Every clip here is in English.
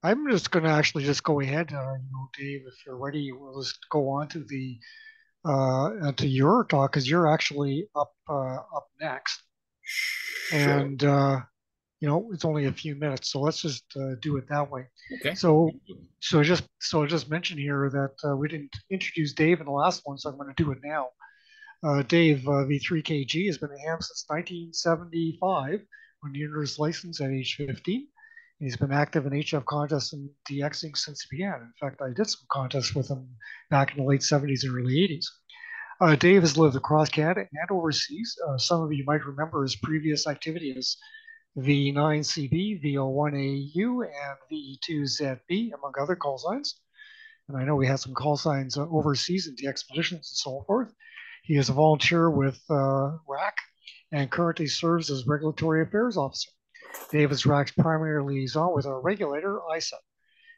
I'm just going to actually just go ahead, Dave, if you're ready, we'll just go on to the to your talk because you're actually up next, Sure. and it's only a few minutes, so let's just do it that way. Okay. So, so just mention here that we didn't introduce Dave in the last one, so I'm going to do it now. Dave, V3KG, has been a ham since 1975 when he earned his license at age 15. He's been active in HF contests and DXing since he began. In fact, I did some contests with him back in the late 70s and early 80s. Dave has lived across Canada and overseas. Some of you might remember his previous activity as V9CB, VO1AU, and VE2ZB, among other call signs. And I know we had some call signs overseas in the expeditions and so forth. He is a volunteer with RAC and currently serves as Regulatory Affairs Officer. Dave is RAC's primary liaison with our regulator, ISA.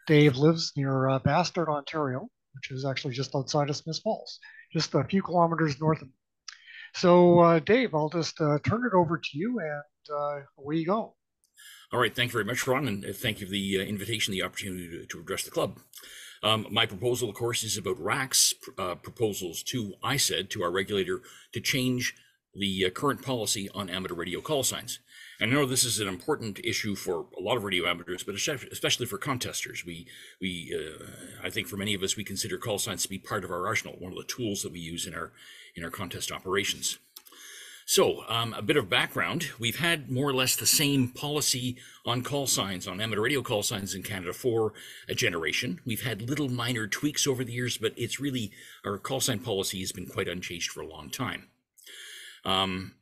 Dave lives near Bastard, Ontario, which is actually just outside of Smith Falls, just a few kilometers north of me. So, Dave, I'll just turn it over to you, and away you go. All right. Thank you very much, Ron, and thank you for the invitation, the opportunity to address the club. My proposal, of course, is about RAC's proposals to ISED, to our regulator, to change the current policy on amateur radio call signs. And I know this is an important issue for a lot of radio amateurs, but especially for contesters. I think for many of us, we consider call signs to be part of our arsenal, one of the tools that we use in our contest operations. So a bit of background, we've had more or less the same policy on call signs, on amateur radio call signs in Canada for a generation. We've had little minor tweaks over the years, but it's really, our call sign policy has been quite unchanged for a long time. In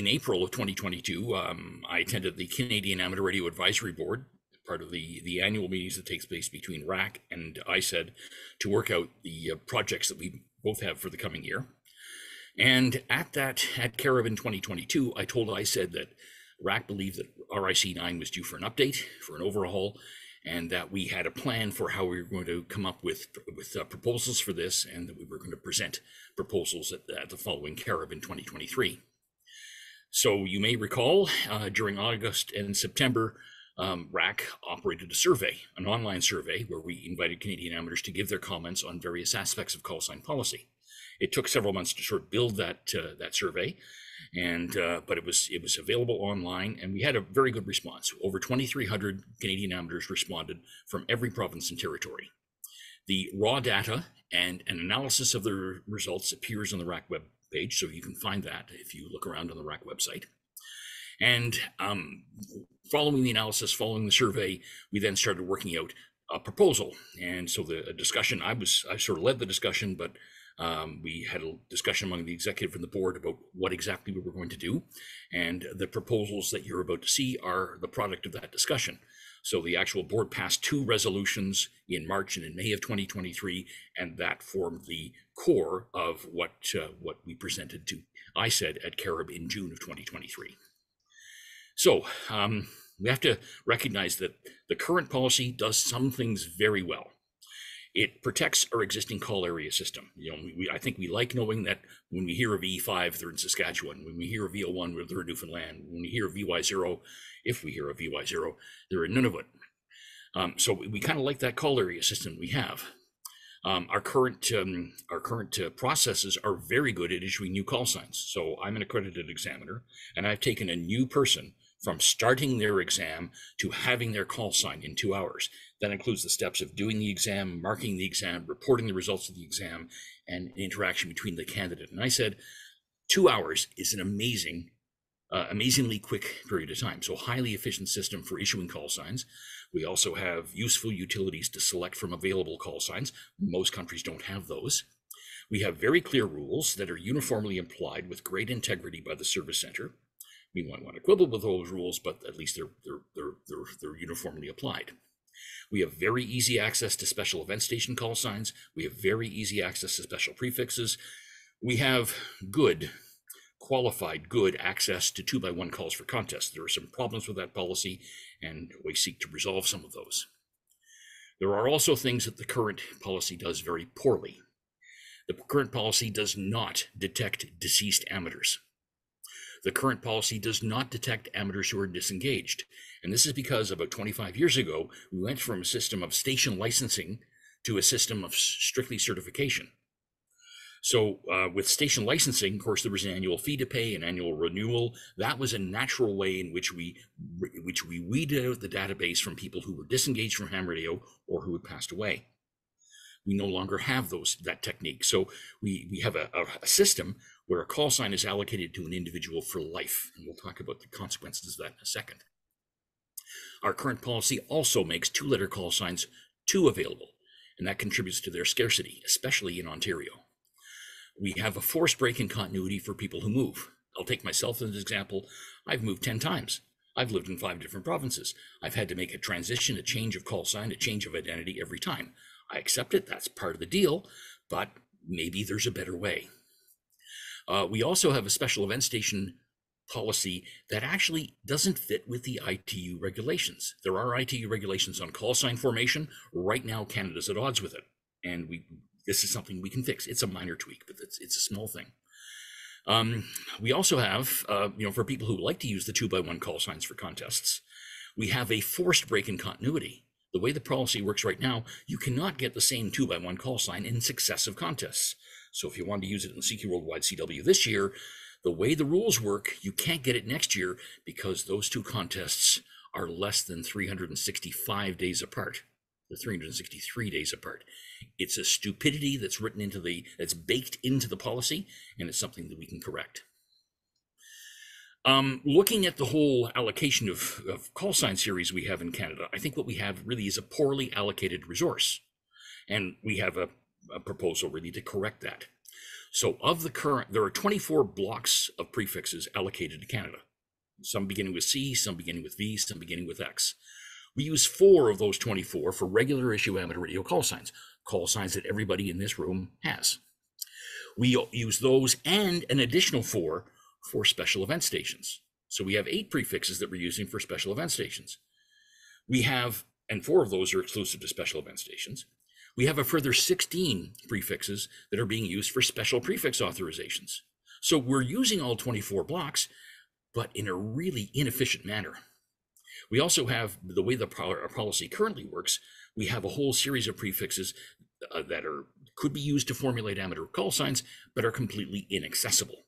April of 2022, I attended the Canadian Amateur Radio Advisory Board, part of the annual meetings that takes place between RAC and ISED, to work out the projects that we both have for the coming year. And at Carib in 2022, I told ISED that RAC believed that RIC-09 was due for an update, for an overhaul, and that we had a plan for how we were going to come up with proposals for this, and that we were going to present proposals at the following Carib in 2023. So you may recall, during August and September, RAC operated a survey, an online survey, where we invited Canadian amateurs to give their comments on various aspects of call sign policy. It took several months to sort of build that survey, but it was available online, and we had a very good response. Over 2,300 Canadian amateurs responded from every province and territory. The raw data and an analysis of the results appears on the RAC web page, so you can find that if you look around on the RAC website. And following the analysis, following the survey, we then started working out a proposal. And so the discussion, I sort of led the discussion, but we had a discussion among the executive and the board about what exactly we were going to do. And the proposals that you're about to see are the product of that discussion. So the actual board passed 2 resolutions in March and in May of 2023, and that formed the core of what we presented to ISED at Carib in June of 2023. So we have to recognize that the current policy does some things very well. It protects our existing call area system. I think we like knowing that when we hear of E5, they're in Saskatchewan. When we hear of VO1, they're in Newfoundland. When we hear of VY0, if we hear of VY0, they're in Nunavut. So we kind of like that call area system we have. Our current processes are very good at issuing new call signs. So I'm an accredited examiner, and I've taken a new person from starting their exam to having their call sign in 2 hours. That includes the steps of doing the exam, marking the exam, reporting the results of the exam, and interaction between the candidate. And I said, 2 hours is an amazingly quick period of time. So highly efficient system for issuing call signs. We also have useful utilities to select from available call signs. Most countries don't have those. We have very clear rules that are uniformly applied with great integrity by the service center. We might want to quibble with those rules, but at least they're uniformly applied. We have very easy access to special event station call signs. We have very easy access to special prefixes. We have qualified access to 2x1 calls for contests. There are some problems with that policy, and we seek to resolve some of those. There are also things that the current policy does very poorly. The current policy does not detect deceased amateurs. The current policy does not detect amateurs who are disengaged. And this is because about 25 years ago, we went from a system of station licensing to a system of strictly certification. So with station licensing, of course, there was an annual fee to pay, an annual renewal. That was a natural way in which we weeded out the database from people who were disengaged from ham radio or who had passed away. We no longer have that technique. So we have a system where a call sign is allocated to an individual for life. And we'll talk about the consequences of that in a second. Our current policy also makes two-letter call signs too available, and that contributes to their scarcity, especially in Ontario. We have a forced break in continuity for people who move. I'll take myself as an example. I've moved 10 times. I've lived in 5 different provinces. I've had to make a transition, a change of call sign, a change of identity every time. I accept it, that's part of the deal, but maybe there's a better way. We also have a special event station policy that actually doesn't fit with the ITU regulations. There are ITU regulations on call sign formation. Right now, Canada's at odds with it, and this is something we can fix. It's a minor tweak, but it's a small thing. We also have, for people who like to use the 2x1 call signs for contests, we have a forced break in continuity. The way the policy works right now, you cannot get the same 2x1 call sign in successive contests. So if you want to use it in the CQ Worldwide CW this year, the way the rules work, you can't get it next year because those 2 contests are less than 365 days apart. They're 363 days apart. It's a stupidity that's that's baked into the policy, and it's something that we can correct. Looking at the whole allocation of call sign series we have in Canada, I think what we have really is a poorly allocated resource. And we have a proposal really to correct that. So there are 24 blocks of prefixes allocated to Canada. Some beginning with C, some beginning with V, some beginning with X. We use 4 of those 24 for regular issue amateur radio call signs that everybody in this room has. We use those and an additional 4 for special event stations. So we have 8 prefixes that we're using for special event stations. And 4 of those are exclusive to special event stations. We have a further 16 prefixes that are being used for special prefix authorizations. So we're using all 24 blocks, but in a really inefficient manner. We also have, the way our policy currently works, we have a whole series of prefixes that could be used to formulate amateur call signs, but are completely inaccessible.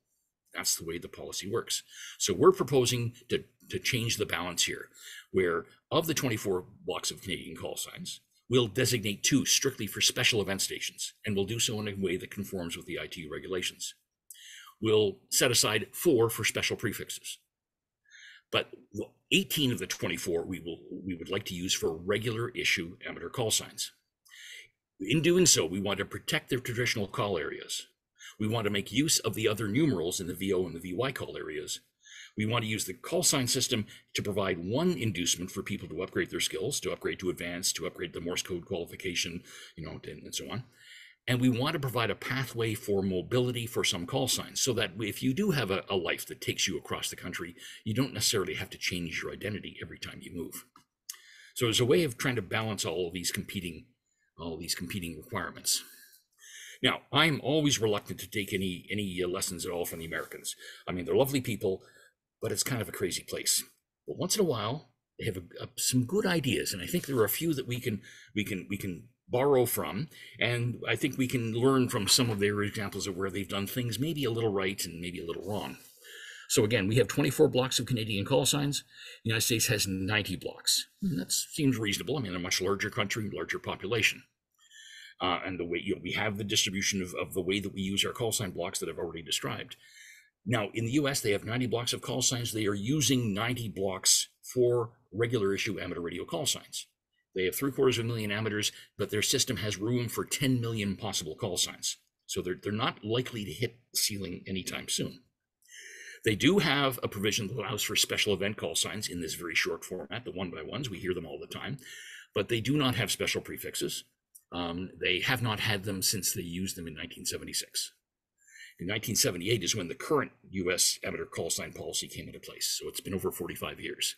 That's the way the policy works. So we're proposing to change the balance here, where of the 24 blocks of Canadian call signs, we'll designate 2 strictly for special event stations, and we'll do so in a way that conforms with the ITU regulations. We'll set aside 4 for special prefixes. But 18 of the 24 we would like to use for regular issue amateur call signs. In doing so, we want to protect their traditional call areas. We want to make use of the other numerals in the VO and the VY call areas. We want to use the call sign system to provide one inducement for people to upgrade their skills, to upgrade to advanced, to upgrade the Morse code qualification, and so on. And we want to provide a pathway for mobility for some call signs so that if you do have a life that takes you across the country, you don't necessarily have to change your identity every time you move. So there's a way of trying to balance all of these competing requirements. Now, I'm always reluctant to take any lessons at all from the Americans. I mean, they're lovely people, but it's kind of a crazy place. But once in a while, they have some good ideas, and I think there are a few that we can borrow from, and I think we can learn from some of their examples of where they've done things maybe a little right and maybe a little wrong. So again, we have 24 blocks of Canadian call signs. The United States has 90 blocks. And that seems reasonable. I mean, they're a much larger country, larger population. And the way we have the distribution of the way that we use our call sign blocks that I've already described. Now, in the US, they have 90 blocks of call signs. They are using 90 blocks for regular issue amateur radio call signs. They have 750,000 amateurs, but their system has room for 10 million possible call signs. So they're not likely to hit the ceiling anytime soon. They do have a provision that allows for special event call signs in this very short format, the 1x1s. We hear them all the time, but they do not have special prefixes. They have not had them since they used them in 1976. In 1978 is when the current US amateur call sign policy came into place. So it's been over 45 years.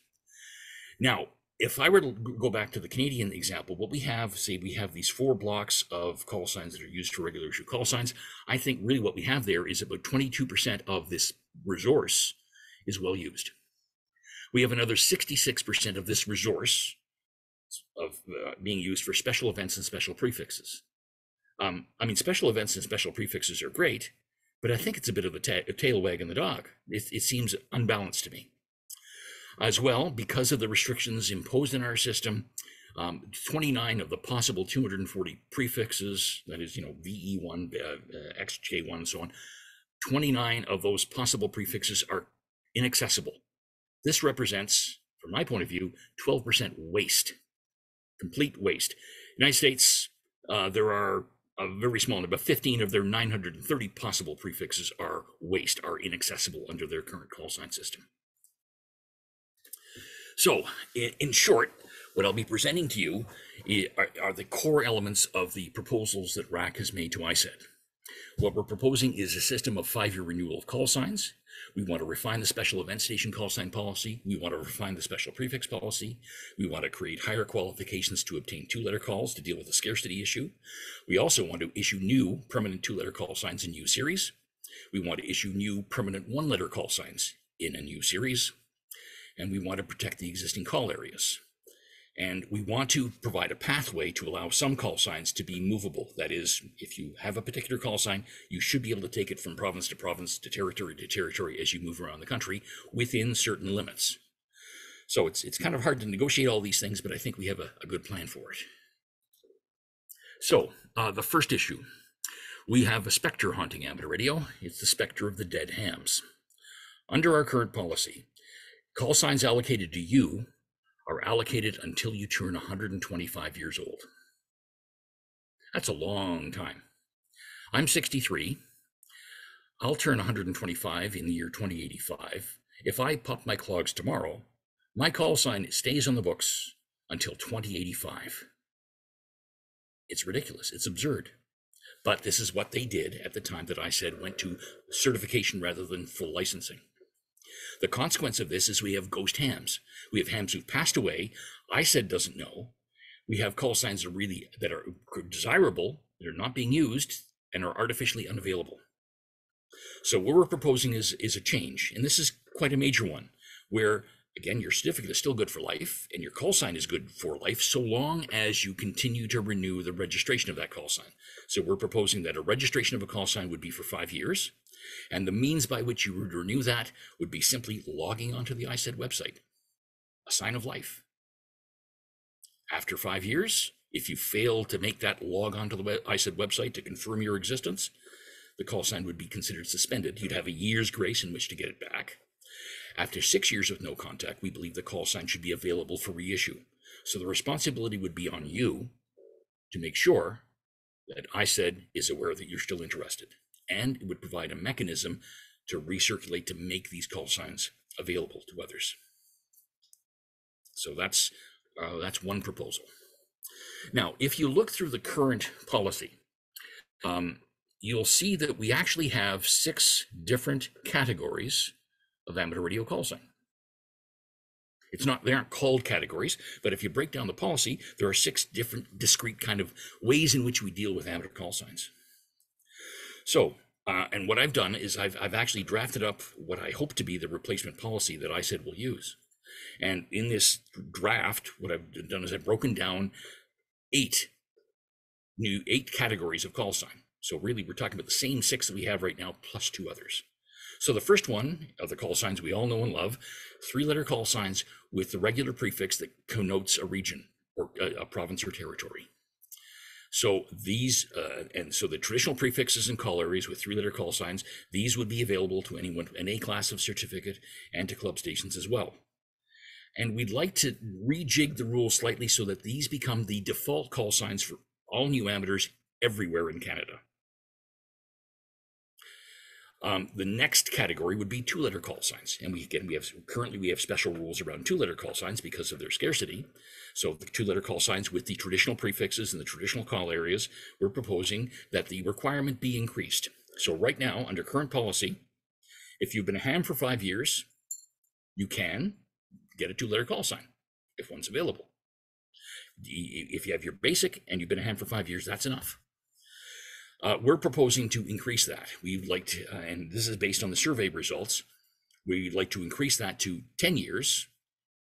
Now, if I were to go back to the Canadian example, what we have, say we have these 4 blocks of call signs that are used for regular issue call signs. I think really what we have there is about 22% of this resource is well used. We have another 66% of this resource of being used for special events and special prefixes. I mean, special events and special prefixes are great, but I think it's a bit of a tail wagging the dog. It seems unbalanced to me. As well, because of the restrictions imposed in our system, 29 of the possible 240 prefixes, that is, VE1, XJ1, and so on, 29 of those possible prefixes are inaccessible. This represents, from my point of view, 12% waste, complete waste. United States, there are a very small number, 15 of their 930 possible prefixes are waste, are inaccessible under their current call sign system. So, in short, what I'll be presenting to you are the core elements of the proposals that RAC has made to ISED. What we're proposing is a system of 5-year renewal of call signs. We want to refine the special event station call sign policy. We want to refine the special prefix policy. We want to create higher qualifications to obtain 2-letter calls to deal with the scarcity issue. We also want to issue new permanent 2-letter call signs in new series. We want to issue new permanent 1-letter call signs in a new series. And we want to protect the existing call areas. And we want to provide a pathway to allow some call signs to be movable. That is, if you have a particular call sign, you should be able to take it from province to province, to territory as you move around the country within certain limits. So it's kind of hard to negotiate all these things, but I think we have a good plan for it. So the first issue, we have a specter haunting amateur radio. It's the specter of the dead hams. Under our current policy, call signs allocated to you are allocated until you turn 125 years old. That's a long time. I'm 63. I'll turn 125 in the year 2085. If I pop my clogs tomorrow, my call sign stays on the books until 2085. It's ridiculous. It's absurd. But this is what they did at the time that ISED went to certification rather than full licensing. The consequence of this is we have ghost hams. We have hams who've passed away. ISED doesn't know. We have call signs that are desirable, that are not being used, and are artificially unavailable. So what we're proposing is a change, and this is quite a major one, where, again, your certificate is still good for life, and your call sign is good for life, so long as you continue to renew the registration of that call sign. So we're proposing that a registration of a call sign would be for 5 years. And the means by which you would renew that would be simply logging onto the ISED website, a sign of life. After 5 years, if you fail to make that log onto the ISED website to confirm your existence, the call sign would be considered suspended. You'd have a year's grace in which to get it back. After 6 years with no contact, we believe the call sign should be available for reissue. So the responsibility would be on you to make sure that ISED is aware that you're still interested. And it would provide a mechanism to recirculate to make these call signs available to others. So that's one proposal. Now, if you look through the current policy, you'll see that we actually have 6 different categories of amateur radio call sign. They aren't called categories, but if you break down the policy, there are 6 different discrete kind of ways in which we deal with amateur call signs. So, and what I've done is I've actually drafted up what I hope to be the replacement policy that ISED will use. And in this draft, what I've done is I've broken down 8 categories of call sign. So really, we're talking about the same 6 that we have right now, plus 2 others. So the first one of the call signs we all know and love, 3-letter call signs with the regular prefix that connotes a region or a province or territory. So these, and so the traditional prefixes and call areas with 3-letter call signs, these would be available to anyone, an A class of certificate, and to club stations as well. And we'd like to rejig the rules slightly so that these become the default call signs for all new amateurs everywhere in Canada. The next category would be 2-letter call signs. And currently we have special rules around 2-letter call signs because of their scarcity. So the 2-letter call signs with the traditional prefixes and the traditional call areas, we're proposing that the requirement be increased. So right now, under current policy, if you've been a ham for 5 years, you can get a 2-letter call sign if one's available. If you have your basic and you've been a ham for 5 years, that's enough. We're proposing to increase that. We'd like to, and this is based on the survey results, We'd like to increase that to 10 years,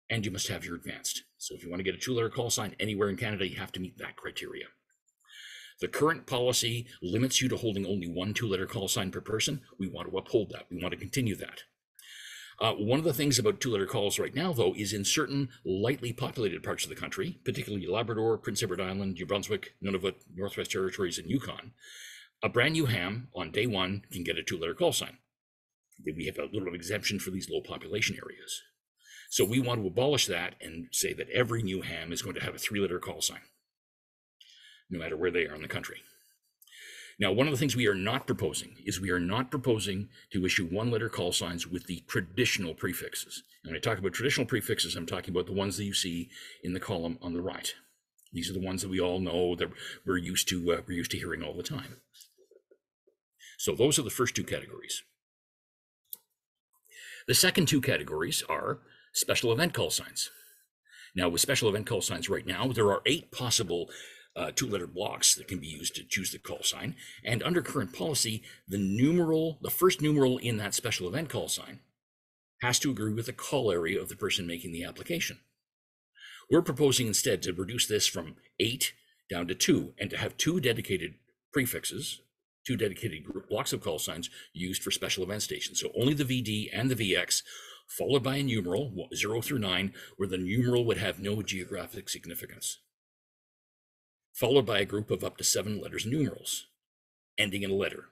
and you must have your advanced. So if you want to get a 2-letter call sign anywhere in Canada, you have to meet that criteria. The current policy limits you to holding only 1 2-letter call sign per person. We want to uphold that. We want to continue that. One of the things about 2-letter calls right now, though, is in certain lightly populated parts of the country, particularly Labrador, Prince Edward Island, New Brunswick, Nunavut, Northwest Territories, and Yukon, a brand new ham on day 1 can get a 2-letter call sign. We have a little exemption for these low population areas. So we want to abolish that and say that every new ham is going to have a 3-letter call sign, no matter where they are in the country. Now, one of the things we are not proposing is we are not proposing to issue 1-letter call signs with the traditional prefixes. And when I talk about traditional prefixes, I'm talking about the ones that you see in the column on the right. These are the ones that we all know that we're used to hearing all the time. So those are the first 2 categories. The second 2 categories are special event call signs. Now, with special event call signs right now, there are 8 possible 2-letter blocks that can be used to choose the call sign. And under current policy, the first numeral in that special event call sign has to agree with the call area of the person making the application. We're proposing instead to reduce this from 8 down to 2 and to have 2 dedicated prefixes, 2 dedicated blocks of call signs used for special event stations. So only the VD and the VX, followed by a numeral 0 through 9, where the numeral would have no geographic significance, followed by a group of up to 7 letters and numerals, ending in a letter.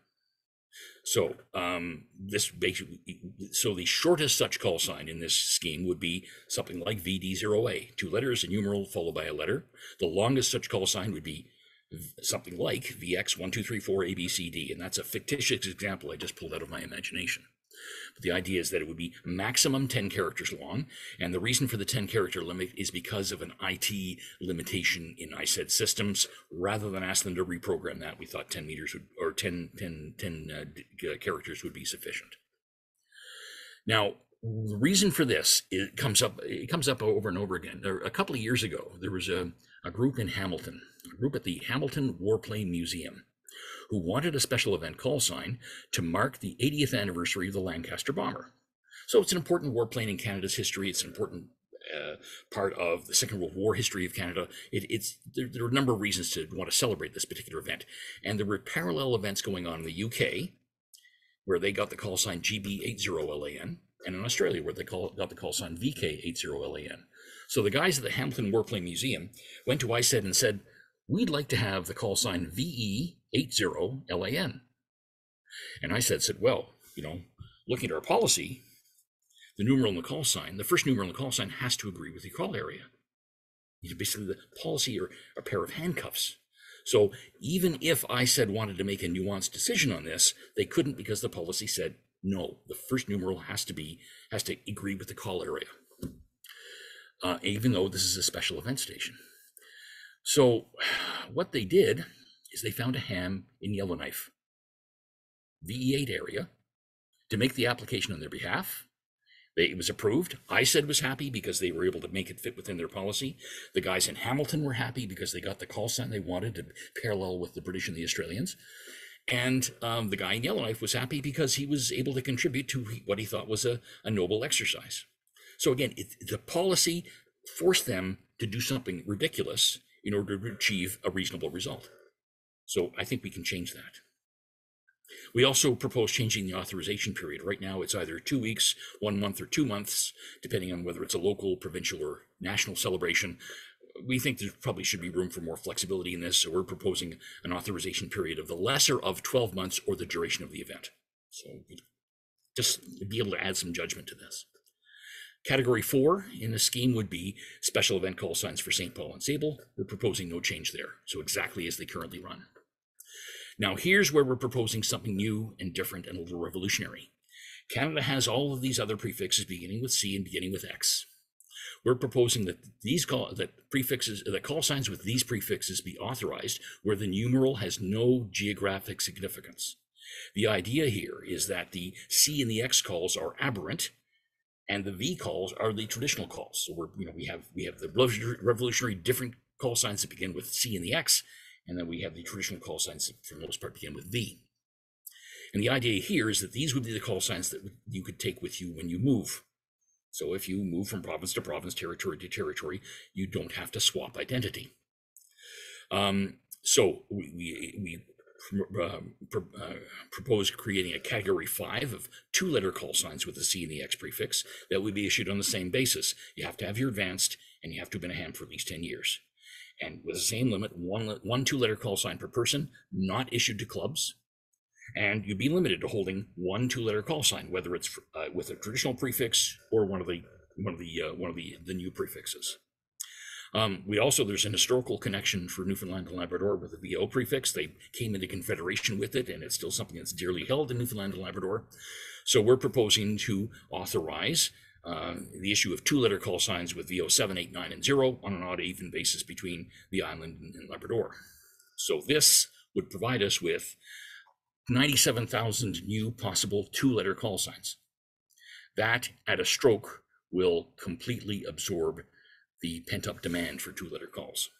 So so the shortest such call sign in this scheme would be something like VD0A, 2 letters, a numeral followed by a letter. The longest such call sign would be something like VX 1 2 3 4 ABCD, and that's a fictitious example I just pulled out of my imagination. But the idea is that it would be maximum 10 characters long, and the reason for the 10 character limit is because of an IT limitation in ISED systems. Rather than ask them to reprogram that, we thought 10 characters would be sufficient. Now, the reason for this, it comes up over and over again. A couple of years ago, there was a group in Hamilton, a group at the Hamilton Warplane Museum, who wanted a special event call sign to mark the 80th anniversary of the Lancaster bomber. So it's an important warplane in Canada's history. It's an important part of the Second World War history of Canada. There are a number of reasons to want to celebrate this particular event. And there were parallel events going on in the UK, where they got the call sign GB80LAN, and in Australia, where they got the call sign VK80LAN. So the guys at the Hamilton Warplane Museum went to ISED and said, we'd like to have the call sign VE80LAN. And ISED said, well, looking at our policy, the numeral in the call sign, the first numeral in the call sign has to agree with the call area. Basically, the policy are a pair of handcuffs. So even if ISED wanted to make a nuanced decision on this, they couldn't, because the policy said, no, the first numeral has to agree with the call area, even though this is a special event station. So what they did is they found a ham in Yellowknife, VE8 area, to make the application on their behalf. It was approved. ISED was happy because they were able to make it fit within their policy. The guys in Hamilton were happy because they got the call sign they wanted to parallel with the British and the Australians. And the guy in Yellowknife was happy because he was able to contribute to what he thought was a noble exercise. So again, the policy forced them to do something ridiculous in order to achieve a reasonable result. So I think we can change that. We also propose changing the authorization period. Right now, it's either 2 weeks, 1 month, or 2 months, depending on whether it's a local, provincial, or national celebration. We think there probably should be room for more flexibility in this, so we're proposing an authorization period of the lesser of 12 months or the duration of the event. So just be able to add some judgment to this. Category 4 in the scheme would be special event call signs for St. Paul and Sable. We're proposing no change there, so exactly as they currently run. Now here's where we're proposing something new and different and a little revolutionary. Canada has all of these other prefixes beginning with C and beginning with X. We're proposing that call signs with these prefixes be authorized where the numeral has no geographic significance. The idea here is that the C and the X calls are aberrant, and the V calls are the traditional calls. So we have the revolutionary different call signs that begin with C and the X, and then we have the traditional call signs that for the most part begin with V. And the idea here is that these would be the call signs that you could take with you when you move. So if you move from province to province, territory to territory, you don't have to swap identity. So we propose creating a category 5 of 2-letter call signs with the C and the X prefix that would be issued on the same basis. You have to have your advanced, and you have to have been a ham for at least 10 years. And with the same limit, one 2-letter call sign per person, not issued to clubs. And you'd be limited to holding one 2-letter call sign, whether it's with a traditional prefix or one of the new prefixes. There's an historical connection for Newfoundland and Labrador with the VO prefix. They came into confederation with it, and it's still something that's dearly held in Newfoundland and Labrador. So we're proposing to authorize the issue of 2-letter call signs with VO 7, 8, 9, and 0 on an odd-even basis between the island and Labrador. So this would provide us with 97,000 new possible 2-letter call signs. That, at a stroke, will completely absorb the pent-up demand for 2-letter calls.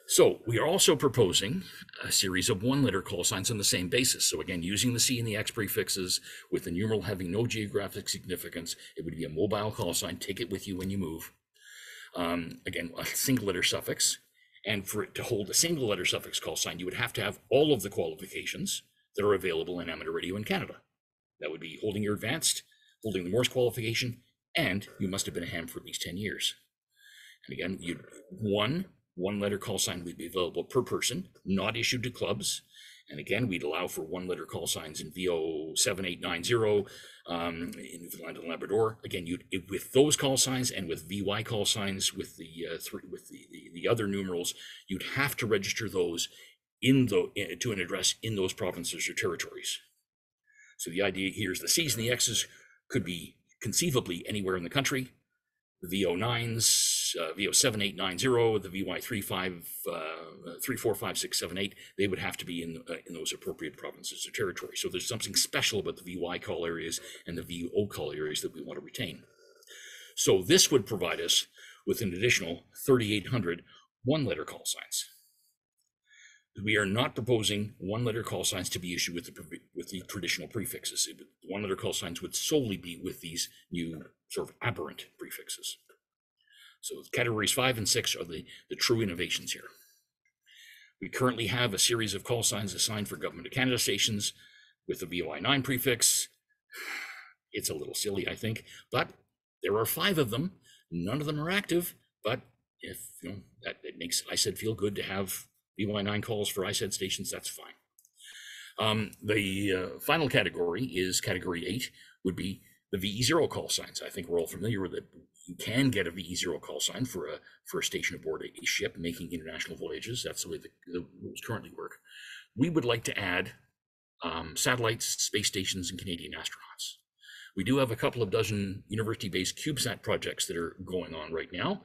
So we are also proposing a series of 1-letter call signs on the same basis. So again, using the C and the X prefixes with the numeral having no geographic significance, it would be a mobile call sign. Take it with you when you move. Again, a single-letter suffix. And for it to hold a single-letter suffix call sign, you would have to have all of the qualifications that are available in amateur radio in Canada. That would be holding your advanced, holding the Morse qualification, and you must have been a ham for at least 10 years. And again, one-letter call sign would be available per person, not issued to clubs. And again, we'd allow for 1-letter call signs in VO 7890 in Newfoundland and Labrador. Again, with those call signs and with VY call signs with the other numerals, you'd have to register those to an address in those provinces or territories. So the idea here is the C's and the X's could be conceivably anywhere in the country. The VO9s, VO 7890, the VY 345678, they would have to be in those appropriate provinces or territories. So there's something special about the VY call areas and the VO call areas that we want to retain. So this would provide us with an additional 3,800 1-letter call signs. We are not proposing 1-letter call signs to be issued with the traditional prefixes. 1-letter call signs would solely be with these new sort of aberrant prefixes. So categories 5 and 6 are the true innovations here. We currently have a series of call signs assigned for Government of Canada stations with the VOI9 prefix. It's a little silly, I think, but there are 5 of them. None of them are active, but if that it makes ISED feel good to have VY9 calls for ISED stations, that's fine. The final category is category 8, would be the VE0 call signs. I think we're all familiar with it. You can get a VE0 call sign for a station aboard a ship making international voyages. That's the way the rules currently work. We would like to add satellites, space stations, and Canadian astronauts. We do have a couple of dozen university-based CubeSat projects that are going on right now.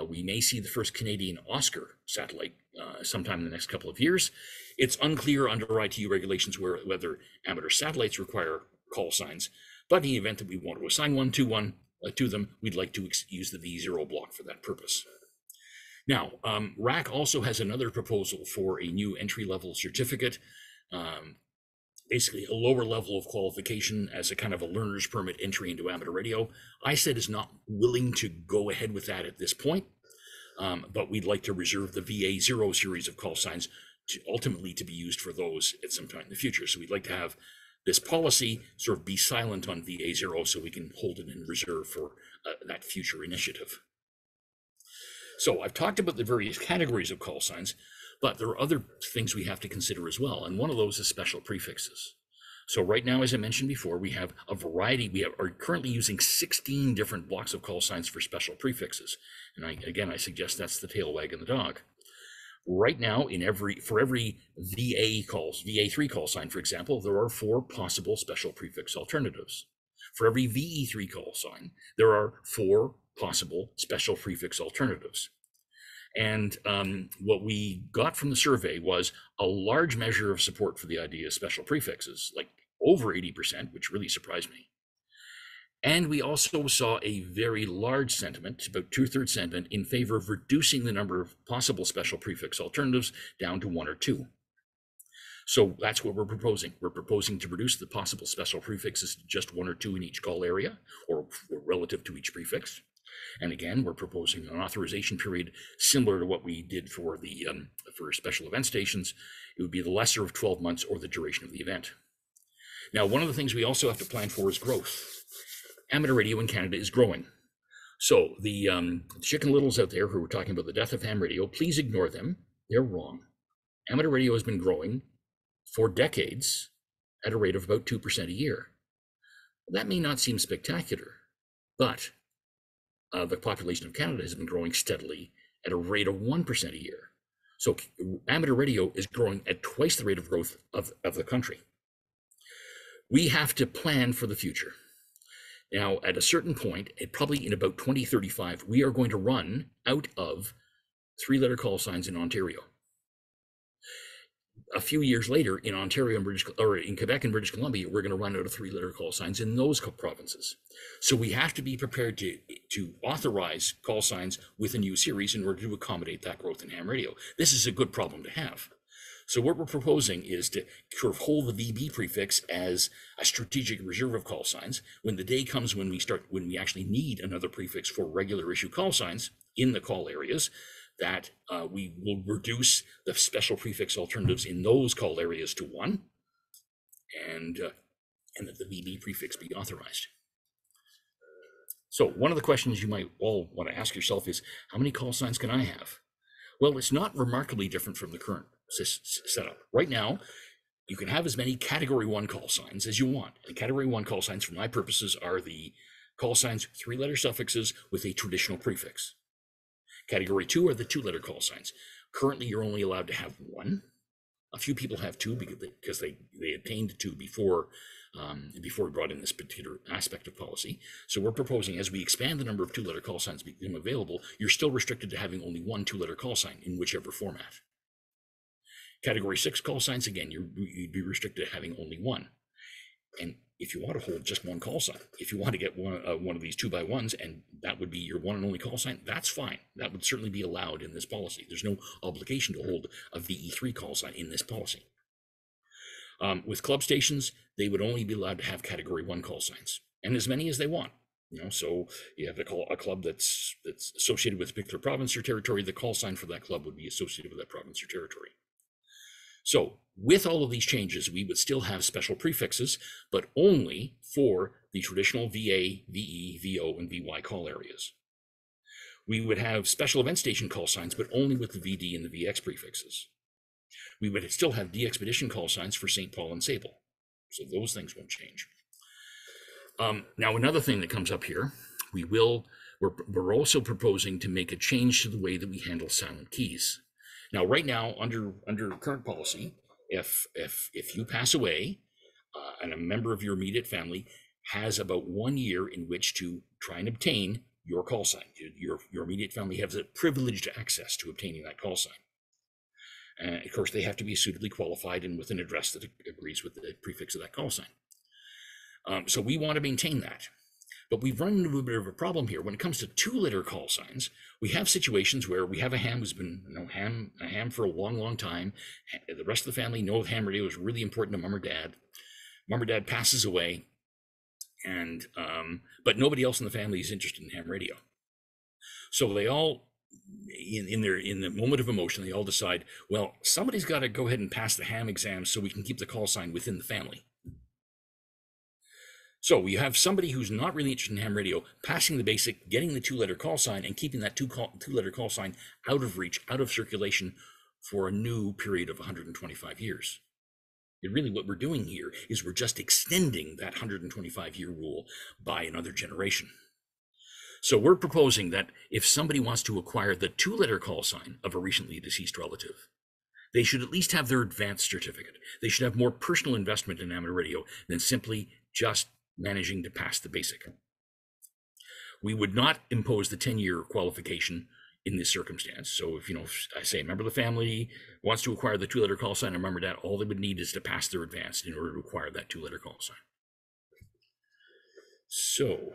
We may see the first Canadian Oscar satellite sometime in the next couple of years. It's unclear under ITU regulations whether amateur satellites require call signs, but in the event that we want to assign one to them, we'd like to use the V0 block for that purpose. Now, RAC also has another proposal for a new entry-level certificate, basically a lower level of qualification as a kind of a learner's permit entry into amateur radio. ISED is not willing to go ahead with that at this point, but we'd like to reserve the VA0 series of call signs to ultimately to be used for those at some time in the future. So we'd like to have this policy sort of be silent on VA0 so we can hold it in reserve for that future initiative. So I've talked about the various categories of call signs, but there are other things we have to consider as well. And one of those is special prefixes. So right now, as I mentioned before, we have a variety. We are currently using 16 different blocks of call signs for special prefixes. And I suggest that's the tail wagging the dog. Right now, for every VA3 call sign, for example, there are 4 possible special prefix alternatives. For every VE3 call sign, there are 4 possible special prefix alternatives. And what we got from the survey was a large measure of support for the idea of special prefixes, like over 80%, which really surprised me. And we also saw a very large sentiment, about 2/3 sentiment, in favor of reducing the number of possible special prefix alternatives down to 1 or 2. So that's what we're proposing. We're proposing to reduce the possible special prefixes to just 1 or 2 in each call area, or relative to each prefix. And again, we're proposing an authorization period similar to what we did for the for special event stations. It would be the lesser of 12 months or the duration of the event. Now, one of the things we also have to plan for is growth. Amateur radio in Canada is growing. So the Chicken Littles out there who are talking about the death of ham radio, please ignore them. They're wrong. Amateur radio has been growing for decades at a rate of about 2% a year. That may not seem spectacular, but the population of Canada has been growing steadily at a rate of 1% a year. So amateur radio is growing at twice the rate of growth of the country. We have to plan for the future. Now, at a certain point, probably in about 2035, we are going to run out of 3-letter call signs in Ontario. A few years later, in Ontario and in Quebec and British Columbia, we're going to run out of 3-letter call signs in those provinces. So we have to be prepared to authorize call signs with a new series in order to accommodate that growth in ham radio. This is a good problem to have. So what we're proposing is to sort of hold the VB prefix as a strategic reserve of call signs. When the day comes when we actually need another prefix for regular issue call signs in the call areas, that we will reduce the special prefix alternatives in those call areas to 1, and that the VB prefix be authorized. So one of the questions you might all want to ask yourself is, how many call signs can I have? Well, it's not remarkably different from the current setup. Right now, you can have as many Category 1 call signs as you want. And Category 1 call signs, for my purposes, are the call signs 3-letter suffixes with a traditional prefix. Category 2 are the 2-letter call signs. Currently, you're only allowed to have 1. A few people have 2 because they attained 2 before we brought in this particular aspect of policy. So we're proposing, as we expand the number of 2-letter call signs become available, you're still restricted to having only 1 2-letter call sign in whichever format. Category 6 call signs, again, you'd be restricted to having only 1. And if you want to hold just 1 call sign, if you want to get one of these 2x1s, and that would be your one and only call sign, that's fine. That would certainly be allowed in this policy. There's no obligation to hold a VE3 call sign in this policy. With club stations, they would only be allowed to have Category 1 call signs, and as many as they want. So you have a club that's associated with a particular province or territory. The call sign for that club would be associated with that province or territory. So with all of these changes, we would still have special prefixes, but only for the traditional VA, VE, VO, and VY call areas. We would have special event station call signs, but only with the VD and the VX prefixes. We would still have de-expedition call signs for St. Paul and Sable. So those things won't change. Now, another thing that comes up here, we're also proposing to make a change to the way that we handle silent keys. Now, right now, under current policy, if you pass away and a member of your immediate family has about 1 year in which to try and obtain your call sign, your immediate family has a privileged access to obtaining that call sign. Of course, they have to be suitably qualified and with an address that agrees with the prefix of that call sign. So we want to maintain that. But we've run into a bit of a problem here. When it comes to 2-letter call signs, we have situations where we have a ham who's been a ham for a long, long time. The rest of the family know ham radio is really important to mom or dad. Mom or dad passes away, and but nobody else in the family is interested in ham radio. So they all, in the moment of emotion, they all decide, well, somebody's got to go ahead and pass the ham exam so we can keep the call sign within the family. So we have somebody who's not really interested in ham radio passing the basic, getting the 2-letter call sign, and keeping that 2-letter call sign out of reach, out of circulation for a new period of 125 years. And really what we're doing here is we're just extending that 125-year rule by another generation. So we're proposing that if somebody wants to acquire the 2-letter call sign of a recently deceased relative, they should at least have their advanced certificate. They should have more personal investment in amateur radio than simply just managing to pass the basic. We would not impose the 10-year qualification in this circumstance. So if I say a member of the family wants to acquire the 2-letter call sign, and mom or dad, all they would need is to pass their advanced in order to acquire that 2-letter call sign. So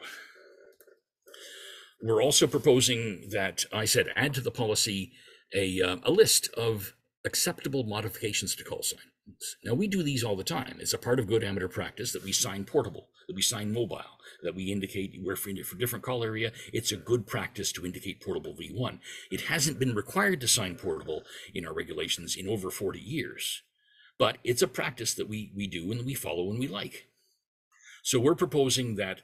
we're also proposing that, I said, add to the policy a list of acceptable modifications to call sign. Now, we do these all the time. It's a part of good amateur practice that we sign portable, that we sign mobile, that we indicate where for different call area. It's a good practice to indicate portable V1. It hasn't been required to sign portable in our regulations in over 40 years, but it's a practice that we do and we follow and we like. So we're proposing that,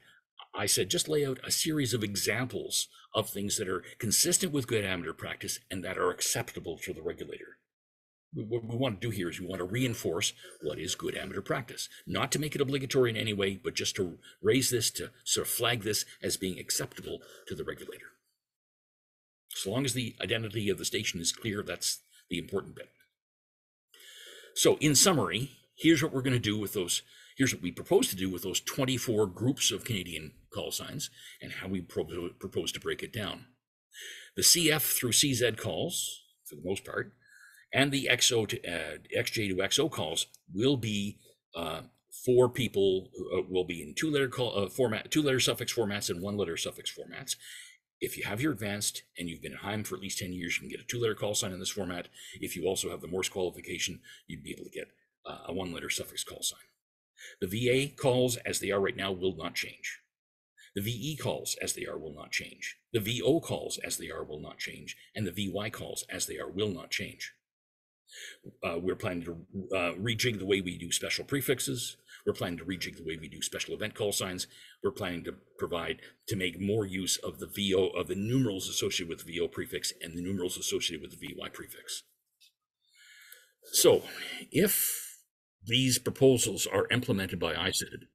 I said, just lay out a series of examples of things that are consistent with good amateur practice and that are acceptable to the regulator. What we want to do here is we want to reinforce what is good amateur practice, not to make it obligatory in any way, but just to raise this, to sort of flag this as being acceptable to the regulator. So long as the identity of the station is clear, that's the important bit. So in summary, here's what we're going to do with those. Here's what we propose to do with those 24 groups of Canadian call signs and how we propose to break it down. The CF through CZ calls, for the most part, and the XJ to XO calls will be for people will be in two-letter format, two-letter suffix formats and one-letter suffix formats. If you have your advanced and you've been at Heim for at least 10 years, you can get a two-letter call sign in this format. If you also have the Morse qualification, you'd be able to get a one-letter suffix call sign. The VA calls as they are right now will not change. The VE calls as they are will not change. The VO calls as they are will not change. And the VY calls as they are will not change. We're planning to rejig the way we do special prefixes. We're planning to rejig the way we do special event call signs. We're planning to make more use of the VO, of the numerals associated with the VO prefix and the numerals associated with the VY prefix. So if these proposals are implemented by ISID,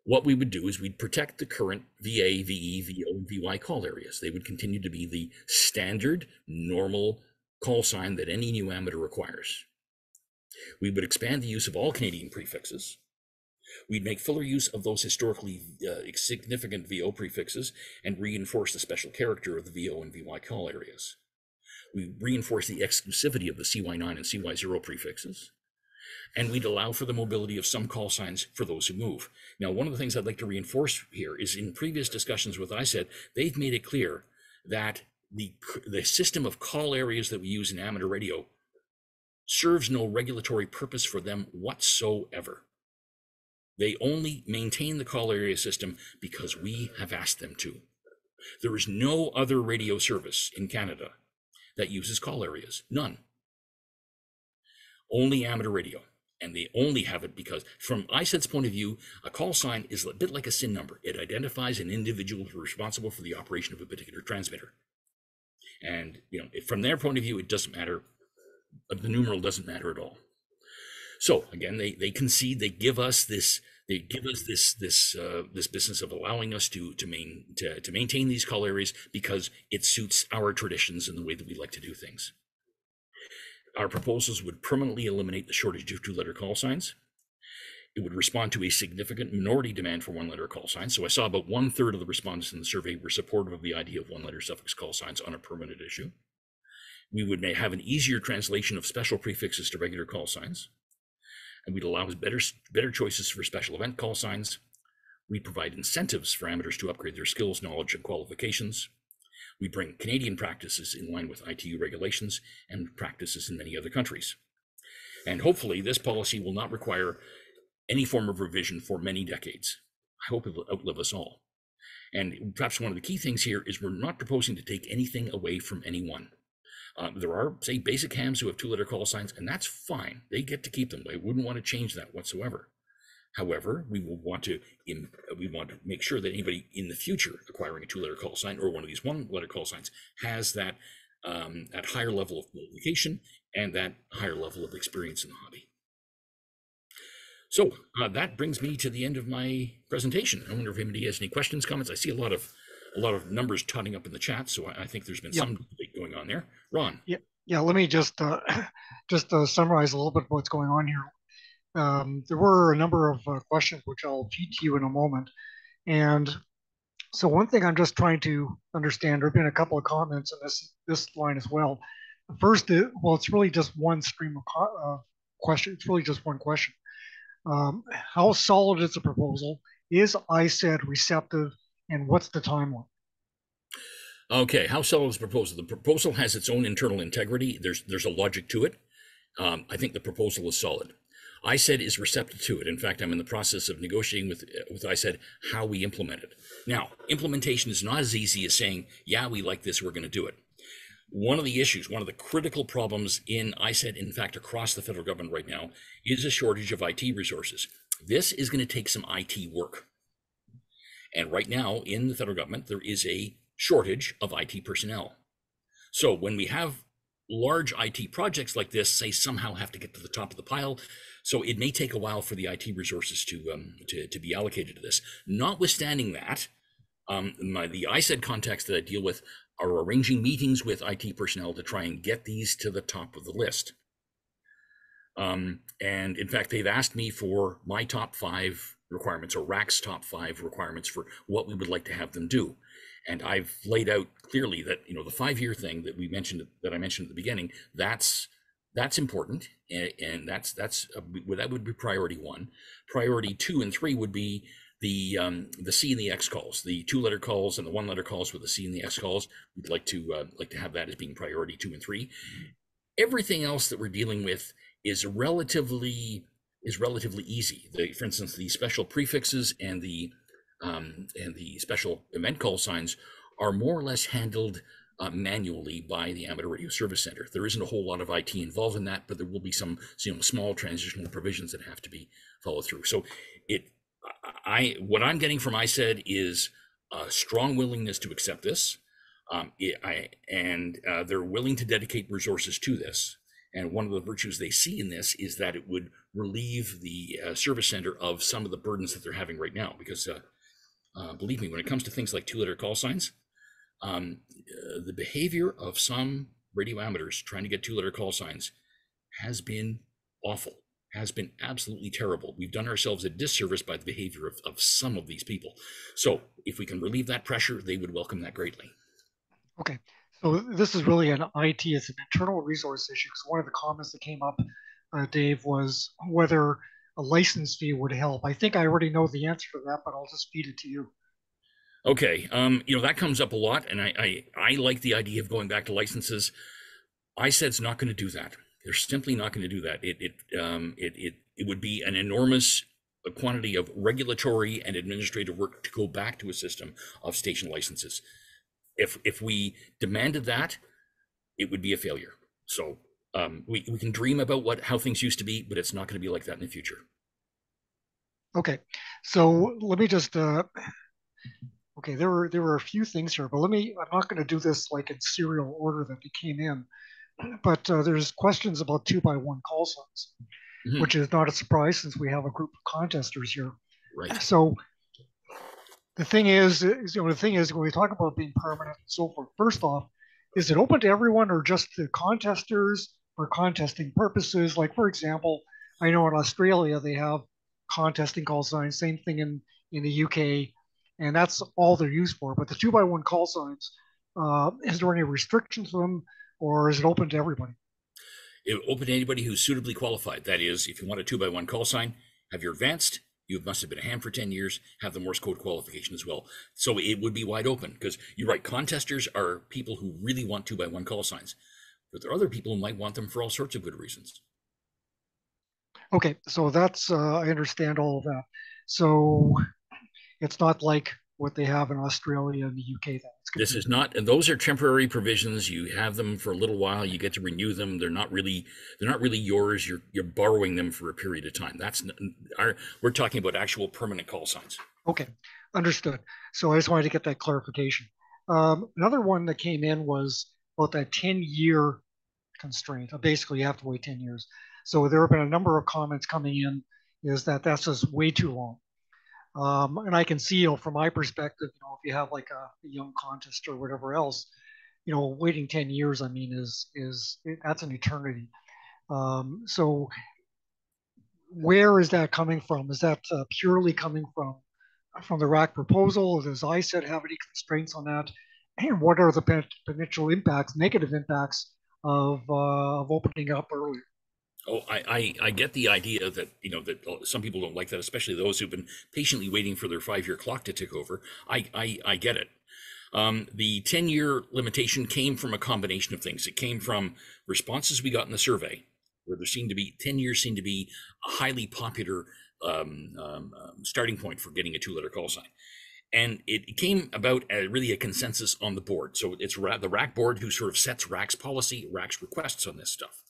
what we would do is we'd protect the current VA, VE, VO, and VY call areas. They would continue to be the standard, normal call sign that any new amateur requires. We would expand the use of all Canadian prefixes. We'd make fuller use of those historically significant VO prefixes and reinforce the special character of the VO and VY call areas. We reinforce the exclusivity of the CY9 and CY0 prefixes. And we'd allow for the mobility of some call signs for those who move. Now, one of the things I'd like to reinforce here is in previous discussions with ISED, they've made it clear that the system of call areas that we use in amateur radio serves no regulatory purpose for them whatsoever. They only maintain the call area system because we have asked them to. There is no other radio service in Canada that uses call areas, none. Only amateur radio. And they only have it because, from ISED's point of view, a call sign is a bit like a SIN number. It identifies an individual who is responsible for the operation of a particular transmitter. And from their point of view, it doesn't matter. The numeral doesn't matter at all. So again, they concede. They give us this. They give us this business of allowing us to maintain these call areas because it suits our traditions and the way that we like to do things. Our proposals would permanently eliminate the shortage of two-letter call signs. It would respond to a significant minority demand for one-letter call signs. So I saw about 1/3 of the respondents in the survey were supportive of the idea of one-letter suffix call signs on a permanent issue. We would have an easier translation of special prefixes to regular call signs. And we'd allow better choices for special event call signs. We provide incentives for amateurs to upgrade their skills, knowledge, and qualifications. We bring Canadian practices in line with ITU regulations and practices in many other countries. And hopefully this policy will not require any form of revision for many decades. I hope it will outlive us all. And perhaps one of the key things here is we're not proposing to take anything away from anyone. There are, say, basic hams who have two-letter call signs, and that's fine. They get to keep them. They wouldn't want to change that whatsoever. However, we want to make sure that anybody in the future acquiring a two-letter call sign or one of these one-letter call signs has that higher level of qualification and that higher level of experience in the hobby. So that brings me to the end of my presentation. I wonder if anybody has any questions, comments. I see a lot of numbers totting up in the chat, so I think there's been some debate going on there. Ron. Yeah. Let me just summarize a little bit what's going on here. There were a number of questions which I'll feed to you in a moment, and so one thing I'm just trying to understand. There have been a couple of comments in this line as well. The first, it's really just one stream of question. It's really just one question. How solid is the proposal? Is ISED receptive, and what's the timeline? Okay, how solid is the proposal? The proposal has its own internal integrity. There's a logic to it. I think the proposal is solid. ISED is receptive to it. In fact, I'm in the process of negotiating with ISED how we implement it. Now, implementation is not as easy as saying, yeah, we like this, we're going to do it. One of the issues, one of the critical problems in ISED, in fact, across the federal government right now, is a shortage of IT resources. This is going to take some IT work. And right now in the federal government, there is a shortage of IT personnel. So when we have large IT projects like this, they somehow have to get to the top of the pile. So it may take a while for the IT resources to be allocated to this. Notwithstanding that, the ISED contacts that I deal with are arranging meetings with IT personnel to try and get these to the top of the list. And in fact, they've asked me for my top 5 requirements, or RAC's top 5 requirements for what we would like to have them do. And I've laid out clearly that, the 5-year thing that I mentioned at the beginning, that's important, and that would be priority 1. Priority 2 and 3 would be the C and the X calls, the 2-letter calls and the 1-letter calls with the C and the X calls. We'd like to have that as being priority 2 and 3. Everything else that we're dealing with is relatively easy. For instance, the special prefixes and the special event call signs are more or less handled manually by the Amateur Radio Service Center. There isn't a whole lot of IT involved in that, but there will be some small transitional provisions that have to be followed through. So what I'm getting from ISED is a strong willingness to accept this, and they're willing to dedicate resources to this. And one of the virtues they see in this is that it would relieve the service center of some of the burdens that they're having right now. Because believe me, when it comes to things like 2-letter call signs, the behavior of some radio amateurs trying to get 2-letter call signs has been awful, has been absolutely terrible. We've done ourselves a disservice by the behavior of some of these people. So if we can relieve that pressure, they would welcome that greatly. Okay. So this is really an IT, it's an internal resource issue. Because one of the comments that came up, Dave, was whether a license fee would help. I think I already know the answer to that, but I'll just feed it to you. Okay, that comes up a lot, and I like the idea of going back to licenses. ISED's not going to do that. They're simply not going to do that. It would be an enormous quantity of regulatory and administrative work to go back to a system of station licenses. If we demanded that, it would be a failure. So we can dream about how things used to be, but it's not going to be like that in the future. Okay, so let me just. Okay, there were a few things here, but I'm not going to do this like in serial order that they came in. But there's questions about 2x1 call signs, which is not a surprise since we have a group of contesters here. Right. So the thing is when we talk about being permanent and so forth, first off, is it open to everyone or just the contesters for contesting purposes? Like, for example, I know in Australia they have contesting call signs, same thing in the UK, and that's all they're used for. But the 2x1 call signs, is there any restrictions to them, or is it open to everybody? It open to anybody who's suitably qualified. That is, if you want a 2x1 call sign, have your advanced, you must have been a ham for 10 years, have the Morse code qualification as well. So it would be wide open, because you're right, contesters are people who really want 2x1 call signs, but there are other people who might want them for all sorts of good reasons. Okay, so that's, I understand all of that. So it's not like what they have in Australia and the UK. This is not, and those are temporary provisions. You have them for a little while. You get to renew them. They're not really yours. You're borrowing them for a period of time. We're talking about actual permanent call signs. Okay, understood. So I just wanted to get that clarification. Another one that came in was about that 10-year constraint. Basically, you have to wait 10 years. So there have been a number of comments coming in, is that's just way too long. And I can see, from my perspective, if you have like a young contest or whatever else, waiting 10 years, I mean, that's an eternity. So where is that coming from? Is that purely coming from the RAC proposal? Does ISED have any constraints on that? And what are the potential impacts, negative impacts of opening up earlier? Oh, I get the idea that, that some people don't like that, especially those who've been patiently waiting for their 5-year clock to tick over. I get it. The 10-year limitation came from a combination of things. It came from responses we got in the survey, where there seemed to be 10 years seemed to be a highly popular starting point for getting a two-letter call sign. And it came about really a consensus on the board. So it's the RAC board who sort of sets RAC's policy, RAC's requests on this stuff.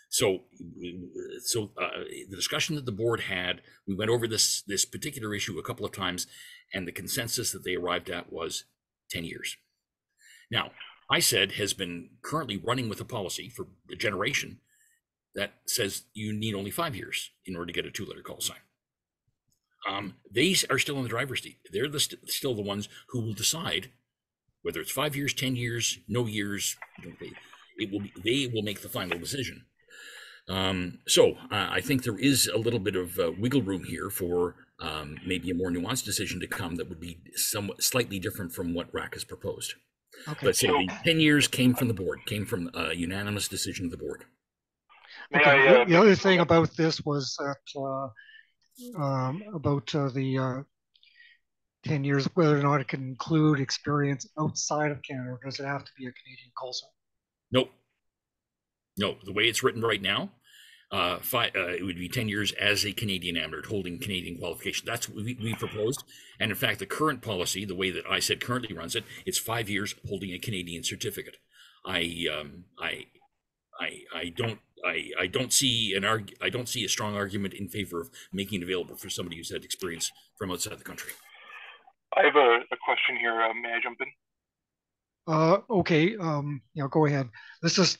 So the discussion that the board had, we went over this particular issue a couple of times, and the consensus that they arrived at was 10 years. Now, ISED has been currently running with a policy for a generation that says you need only 5 years in order to get a two-letter call sign. They are still in the driver's seat. They're still the ones who will decide whether it's 5 years, 10 years, no years. They will make the final decision. So I think there is a little bit of wiggle room here for maybe a more nuanced decision to come that would be somewhat slightly different from what RAC has proposed. Okay. But so the 10 years came from the board, came from a unanimous decision of the board. Okay. The other thing about this was that about the 10 years, whether or not it can include experience outside of Canada, or does it have to be a Canadian call sign? Nope. No, the way it's written right now, it would be 10 years as a Canadian amateur holding Canadian qualification. That's what we proposed. And in fact, the current policy, the way that ISED currently runs it, it's 5 years holding a Canadian certificate. I don't see a strong argument in favor of making it available for somebody who's had experience from outside the country. I have a question here. May I jump in? Okay. Go ahead. This is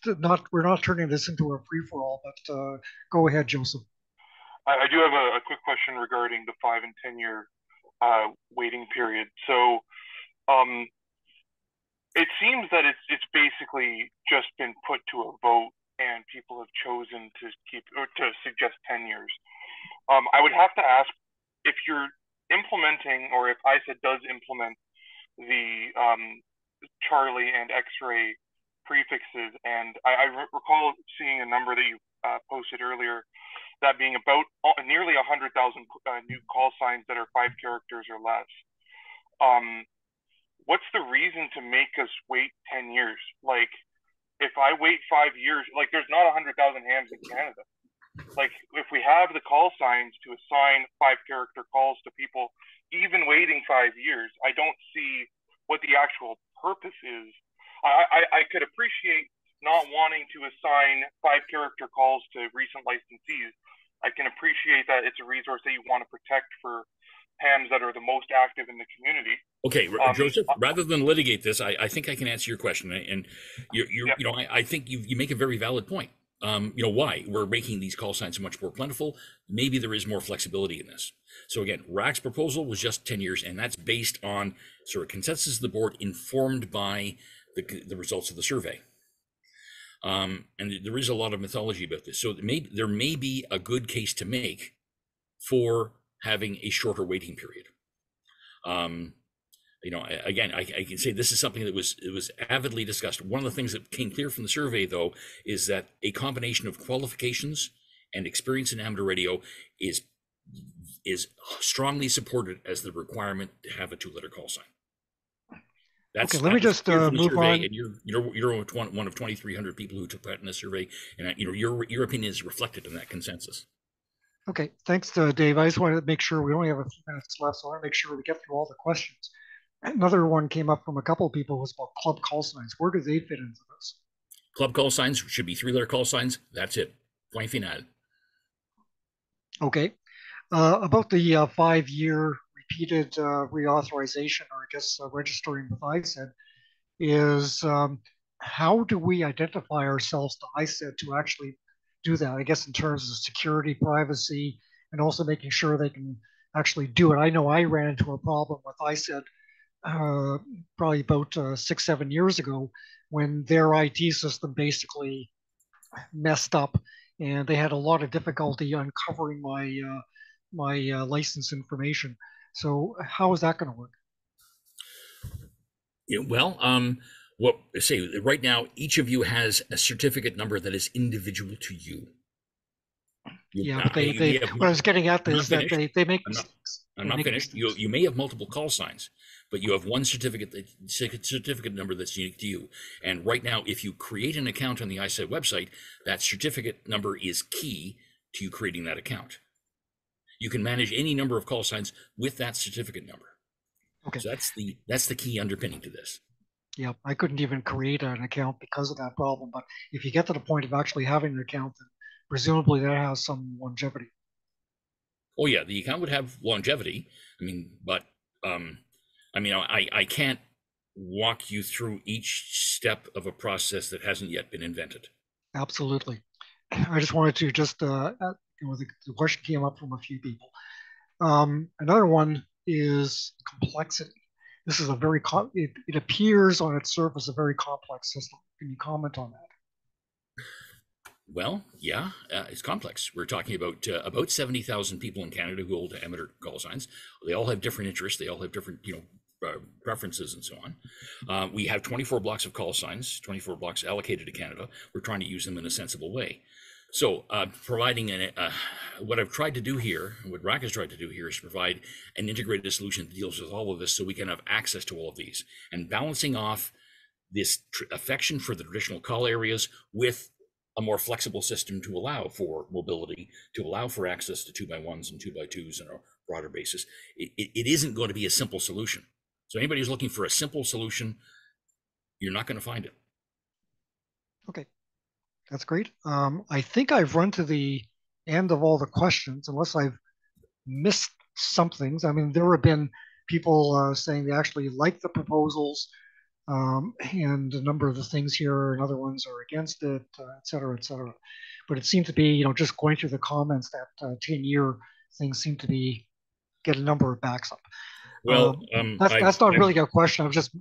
we're not turning this into a free-for-all, but go ahead, Joseph. I do have a quick question regarding the 5 and 10 year waiting period. So it seems that it's basically just been put to a vote, and people have chosen to suggest 10 years. I would have to ask, if you're implementing, or if ISED does implement the Charlie and X-ray prefixes, and I recall seeing a number that you posted earlier, that being about nearly 100,000 new call signs that are 5 characters or less. What's the reason to make us wait 10 years? Like, if I wait 5 years, like, there's not 100,000 hams in Canada. Like, if we have the call signs to assign 5 character calls to people, even waiting 5 years, I don't see what the actual purpose is. I could appreciate not wanting to assign 5 character calls to recent licensees. I can appreciate that it's a resource that you want to protect for hams that are the most active in the community. Okay, Joseph, rather than litigate this, I think I can answer your question, and I think you make a very valid point. Why we're making these call signs much more plentiful. Maybe there is more flexibility in this. So again, RAC's proposal was just 10 years, and that's based on sort of consensus of the board, informed by the results of the survey. And there is a lot of mythology about this. So there may be a good case to make for having a shorter waiting period. Again, I can say this is something that was avidly discussed. One of the things that came clear from the survey, though, is that a combination of qualifications and experience in amateur radio is strongly supported as the requirement to have a 2-letter call sign. That's okay. Let me just move on. And you're one of 2,300 people who took part in the survey, and your opinion is reflected in that consensus. Okay, thanks, Dave. I just wanted to make sure we only have a few minutes left, so I want to make sure we get through all the questions. Another one came up from a couple of people was about club call signs. Where do they fit into this? Club call signs should be 3-letter call signs. That's it. Point final. Okay. About the 5-year repeated reauthorization, or I guess registering with ISED, is how do we identify ourselves to ISED to actually do that? I guess in terms of security, privacy, and also making sure they can actually do it. I know I ran into a problem with ISED probably about 6-7 years ago, when their IT system basically messed up, and they had a lot of difficulty uncovering my license information. So how is that going to work? Right now, each of you has a certificate number that is individual to you. Yeah, but what I was getting at is that they make mistakes. I'm not finished. You may have multiple call signs, but you have one certificate number that's unique to you. And right now, if you create an account on the ISET website, that certificate number is key to you creating that account. You can manage any number of call signs with that certificate number. Okay. So that's the key underpinning to this. Yeah, I couldn't even create an account because of that problem. But if you get to the point of actually having an account, then presumably that has some longevity. Oh yeah, the account would have longevity. I mean, but I can't walk you through each step of a process that hasn't yet been invented. Absolutely. I just wanted to the question came up from a few people. Another one is complexity. This is it appears on its surface a very complex system. Can you comment on that? Well, yeah, it's complex. We're talking about 70,000 people in Canada who hold amateur call signs. They all have different interests. They all have different, preferences and so on. We have 24 blocks of call signs, 24 blocks allocated to Canada. We're trying to use them in a sensible way. So providing what I've tried to do here, what RAC has tried to do here, is provide an integrated solution that deals with all of this so we can have access to all of these, and balancing off this affection for the traditional call areas with a more flexible system to allow for mobility, to allow for access to 2x1s and 2x2s on a broader basis. It isn't going to be a simple solution. So anybody who's looking for a simple solution, you're not going to find it. Okay. That's great. I think I've run to the end of all the questions, unless I've missed some things. I mean, there have been people saying they actually like the proposals, and a number of the things here and other ones are against it, et cetera, et cetera. But it seemed to be, just going through the comments, that 10-year things seem to get a number of backs up. Well, that's not really a question. I was just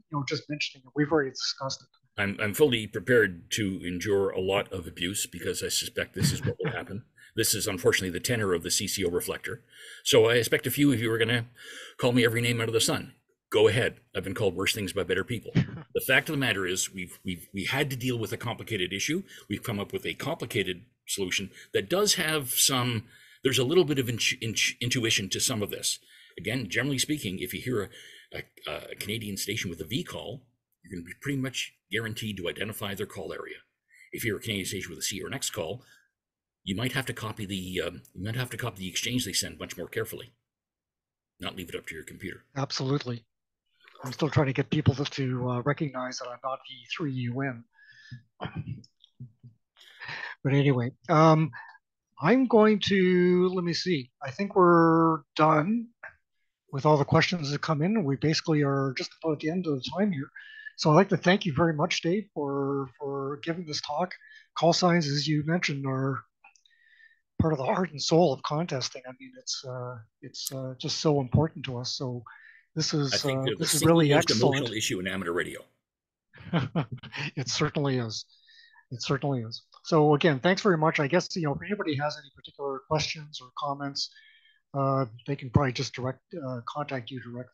mentioning it. We've already discussed it. I'm fully prepared to endure a lot of abuse because I suspect this is what will happen. This is unfortunately the tenor of the CCO reflector. So I expect a few of you are going to call me every name under the sun. Go ahead. I've been called worse things by better people. The fact of the matter is we had to deal with a complicated issue. We've come up with a complicated solution that does have there's a little bit of intuition to some of this. Again, generally speaking, if you hear a Canadian station with a V call, you're going to be pretty much guaranteed to identify their call area. If you're a Canadian station with a C or an X call, you might have to copy the exchange they send much more carefully, not leave it up to your computer. Absolutely. I'm still trying to get people to recognize that I'm not V3UN. But anyway, I'm going to, let me see. I think we're done with all the questions that come in. We basically are just about at the end of the time here. So I'd like to thank you very much, Dave, for giving this talk. Call signs, as you mentioned, are part of the heart and soul of contesting. I mean, it's just so important to us. So this is really excellent. Emotional issue in amateur radio. It certainly is. It certainly is. So again, thanks very much. I guess if anybody has any particular questions or comments, they can probably just contact you directly.